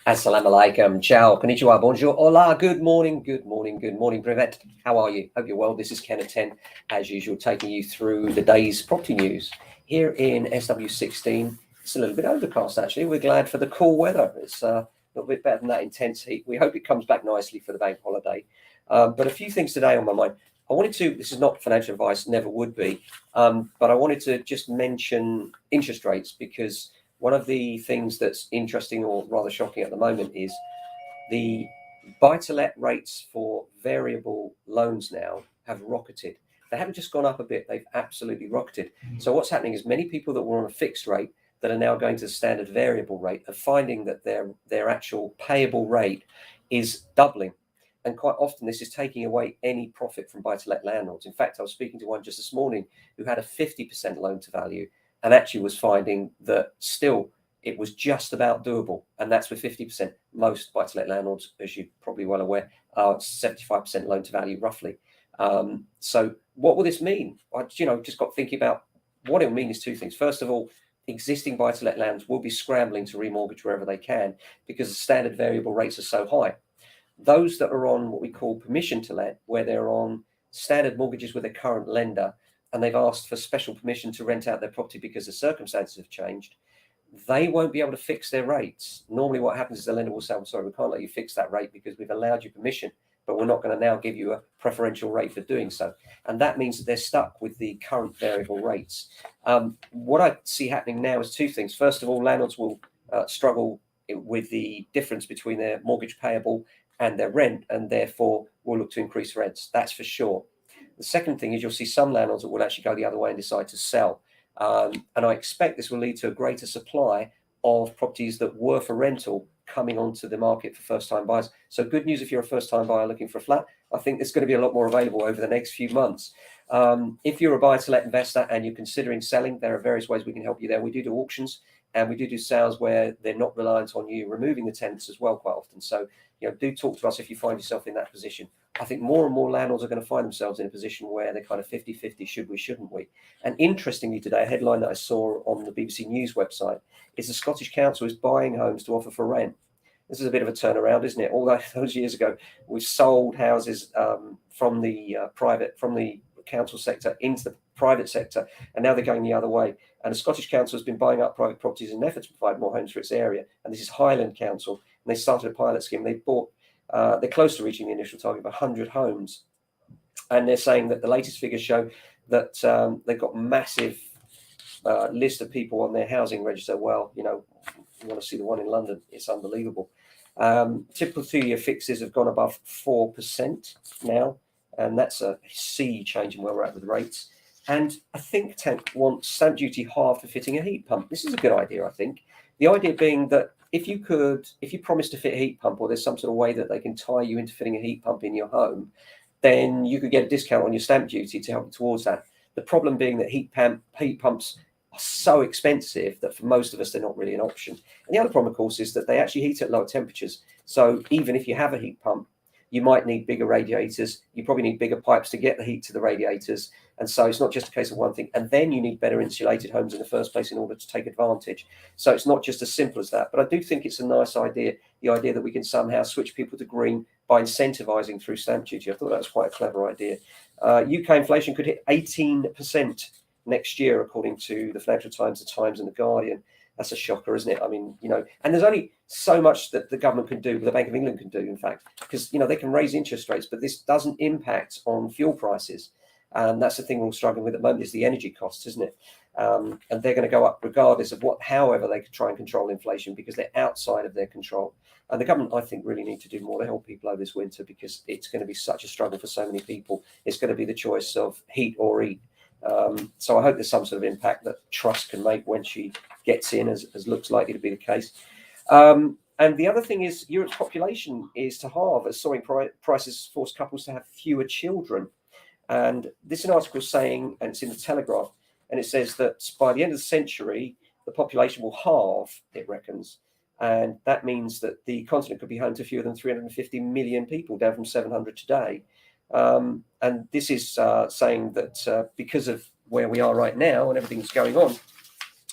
Assalamu alaikum, ciao, konnichiwa, bonjour, hola, good morning, Privet. How are you? Hope you're well. This is Ken at 10, as usual, taking you through the day's property news. Here in SW16, it's a little bit overcast, actually. We're glad for the cool weather. It's a little bit better than that intense heat. We hope it comes back nicely for the bank holiday. But a few things today on my mind. This is not financial advice, never would be, but I wanted to just mention interest rates because one of the things that's interesting or rather shocking at the moment is the buy-to-let rates for variable loans now have rocketed. They haven't just gone up a bit, they've absolutely rocketed. So what's happening is many people that were on a fixed rate that are now going to the standard variable rate are finding that their actual payable rate is doubling. And quite often this is taking away any profit from buy-to-let landlords. In fact, I was speaking to one just this morning who had a 50% loan to value and actually was finding that still it was just about doable. And that's with 50%. Most buy-to-let landlords, as you're probably well aware, are 75% loan to value roughly. So what will this mean? I just got thinking about what it will mean is two things. First of all, existing buy-to-let landlords will be scrambling to remortgage wherever they can because the standard variable rates are so high. Those that are on what we call permission to let, where they're on standard mortgages with a current lender, and they've asked for special permission to rent out their property because the circumstances have changed, they won't be able to fix their rates. Normally what happens is the lender will say, I'm sorry, we can't let you fix that rate because we've allowed you permission, but we're not going to now give you a preferential rate for doing so. And that means that they're stuck with the current variable rates. What I see happening now is two things. First of all, landlords will struggle with the difference between their mortgage payable and their rent, and therefore will look to increase rents. That's for sure. The second thing is you'll see some landlords that will actually go the other way and decide to sell. And I expect this will lead to a greater supply of properties that were for rental coming onto the market for first-time buyers. So good news if you're a first-time buyer looking for a flat. I think there's going to be a lot more available over the next few months. If you're a buy-to-let investor and you're considering selling, there are various ways we can help you there. We do auctions and we do sales where they're not reliant on you removing the tenants as well quite often. So do talk to us if you find yourself in that position. I think more and more landlords are going to find themselves in a position where they're kind of 50-50, should we, shouldn't we? And interestingly today, a headline that I saw on the BBC News website is the Scottish Council is buying homes to offer for rent. This is a bit of a turnaround, isn't it? All those years ago, we sold houses from the council sector into the private sector, and now they're going the other way. And the Scottish Council has been buying up private properties in an effort to provide more homes for its area. And this is Highland Council, and they started a pilot scheme. They bought, they're close to reaching the initial target of 100 homes, and they're saying that the latest figures show that they've got massive list of people on their housing register. Well, you want to see the one in London? It's unbelievable. Typical 2-year fixes have gone above 4% now, and that's a sea change in where we're at with rates. And a think tank wants stamp duty halved for fitting a heat pump. This is a good idea, I think. The idea being that if you promise to fit a heat pump, or there's some sort of way that they can tie you into fitting a heat pump in your home, then you could get a discount on your stamp duty to help you towards that. The problem being that heat pumps are so expensive that for most of us, they're not really an option. And the other problem, of course, is that they actually heat at lower temperatures. So even if you have a heat pump, you might need bigger radiators. You probably need bigger pipes to get the heat to the radiators. And so it's not just a case of one thing. And then you need better insulated homes in the first place in order to take advantage. So it's not just as simple as that. But I do think it's a nice idea, the idea that we can somehow switch people to green by incentivizing through stamp duty. I thought that was quite a clever idea. UK inflation could hit 18% next year, according to the Financial Times, the Times, and the Guardian. That's a shocker, isn't it? I mean, and there's only so much that the government can do, the Bank of England can do, in fact, because, they can raise interest rates, but this doesn't impact on fuel prices. And that's the thing we're all struggling with at the moment is the energy costs, isn't it? And they're going to go up regardless of however they could try and control inflation because they're outside of their control. And the government, I think, really need to do more to help people over this winter because it's going to be such a struggle for so many people. It's going to be the choice of heat or eat. So I hope there's some sort of impact that Truss can make when she gets in, as looks likely to be the case. And the other thing is Europe's population is to halve as soaring prices force couples to have fewer children. And this is an article saying, and it's in the Telegraph, and it says that by the end of the century, the population will halve, it reckons. And that means that the continent could be home to fewer than 350 million people, down from 700 today. And this is saying that because of where we are right now and everything that's going on,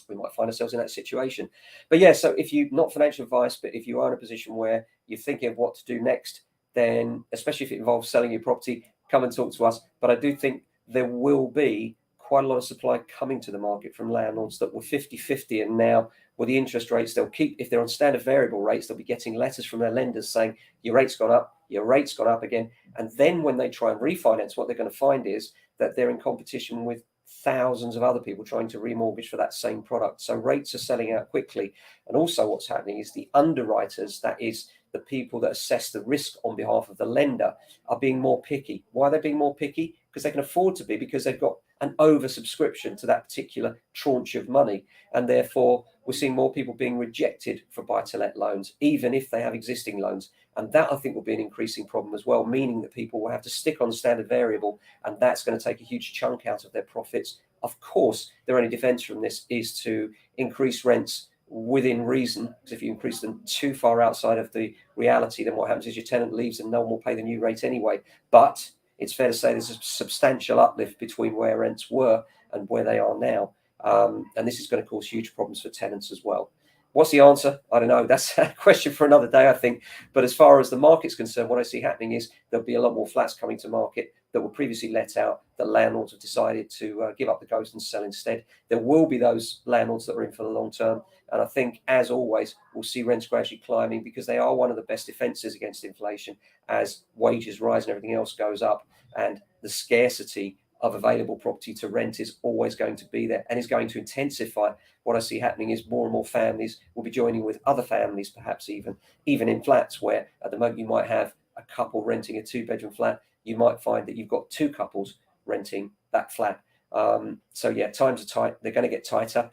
we might find ourselves in that situation. But yeah, so if you, not financial advice, but if you are in a position where you're thinking of what to do next, then especially if it involves selling your property, come and talk to us. But I do think there will be quite a lot of supply coming to the market from landlords that were 50-50, and now with the interest rates, they'll keep, if they're on standard variable rates, they'll be getting letters from their lenders saying your rate's gone up, your rate's gone up again. And then when they try and refinance, what they're going to find is that they're in competition with thousands of other people trying to remortgage for that same product. So rates are selling out quickly. And also what's happening is the underwriters, that is the people that assess the risk on behalf of the lender, are being more picky. Why are they being more picky? Because they can afford to be, because they've got an oversubscription to that particular tranche of money. And therefore, we're seeing more people being rejected for buy-to-let loans, even if they have existing loans. And that, I think, will be an increasing problem as well, meaning that people will have to stick on standard variable, and that's going to take a huge chunk out of their profits. Of course, their only defense from this is to increase rents within reason, because if you increase them too far outside of the reality, then what happens is your tenant leaves and no one will pay the new rate anyway. But it's fair to say there's a substantial uplift between where rents were and where they are now. And this is going to cause huge problems for tenants as well. What's the answer? I don't know. That's a question for another day, I think. But as far as the market's concerned, what I see happening is there'll be a lot more flats coming to market that were previously let out, that landlords have decided to give up the ghost and sell instead. There will be those landlords that are in for the long term. And I think, as always, we'll see rents gradually climbing, because they are one of the best defenses against inflation as wages rise and everything else goes up. And the scarcity of available property to rent is always going to be there and is going to intensify. What I see happening is more and more families will be joining with other families, perhaps even in flats, where at the moment you might have a couple renting a 2-bedroom flat. You might find that you've got 2 couples renting that flat. So yeah, times are tight. They're going to get tighter.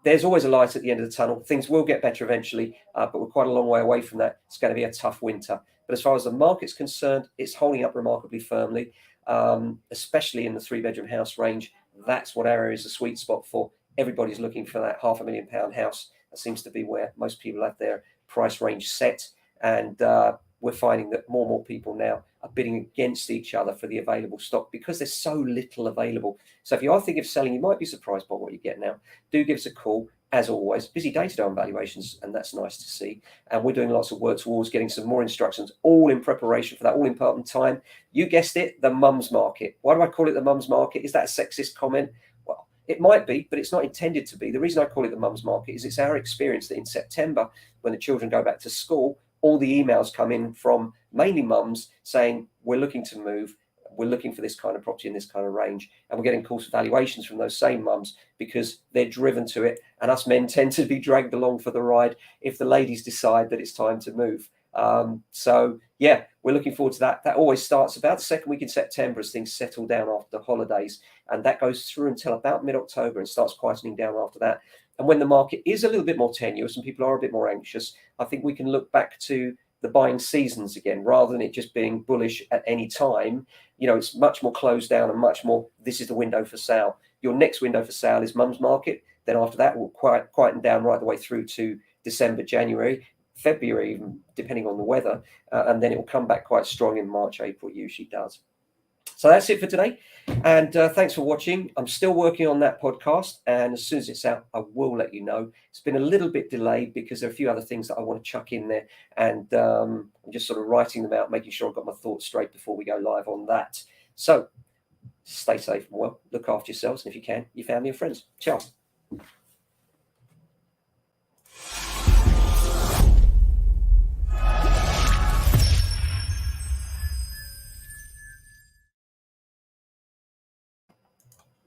There's always a light at the end of the tunnel. Things will get better eventually, but we're quite a long way away from that. It's going to be a tough winter. But as far as the market's concerned, it's holding up remarkably firmly, especially in the 3-bedroom house range. That's what area is the sweet spot for. Everybody's looking for that £500,000 house. That seems to be where most people have their price range set. And we're finding that more and more people now are bidding against each other for the available stock, because there's so little available. So if you are thinking of selling, you might be surprised by what you get now. Do give us a call. As always, busy day today on valuations, and that's nice to see. And we're doing lots of work towards getting some more instructions, all in preparation for that all important time. You guessed it, the mums market. Why do I call it the mums market? Is that a sexist comment? Well, it might be, but it's not intended to be. The reason I call it the mums market is it's our experience that in September, when the children go back to school, all the emails come in from mainly mums saying, we're looking to move, we're looking for this kind of property in this kind of range. And we're getting calls for valuations from those same mums, because they're driven to it. And us men tend to be dragged along for the ride if the ladies decide that it's time to move. So yeah, we're looking forward to that. That always starts about the second week in September as things settle down after the holidays. And that goes through until about mid-October and starts quietening down after that. And when the market is a little bit more tenuous and people are a bit more anxious, I think we can look back to the buying seasons again, rather than it just being bullish at any time. You know, it's much more closed down and much more, this is the window for sale. Your next window for sale is mum's market. Then after that, we'll quieten down right the way through to December, January, February, even depending on the weather. And then it will come back quite strong in March, April, usually does. So that's it for today. And thanks for watching. I'm still working on that podcast. And as soon as it's out, I will let you know. It's been a little bit delayed because there are a few other things that I want to chuck in there. And I'm just sort of writing them out, making sure I've got my thoughts straight before we go live on that. So stay safe and well. Look after yourselves. And if you can, your family and friends. Ciao.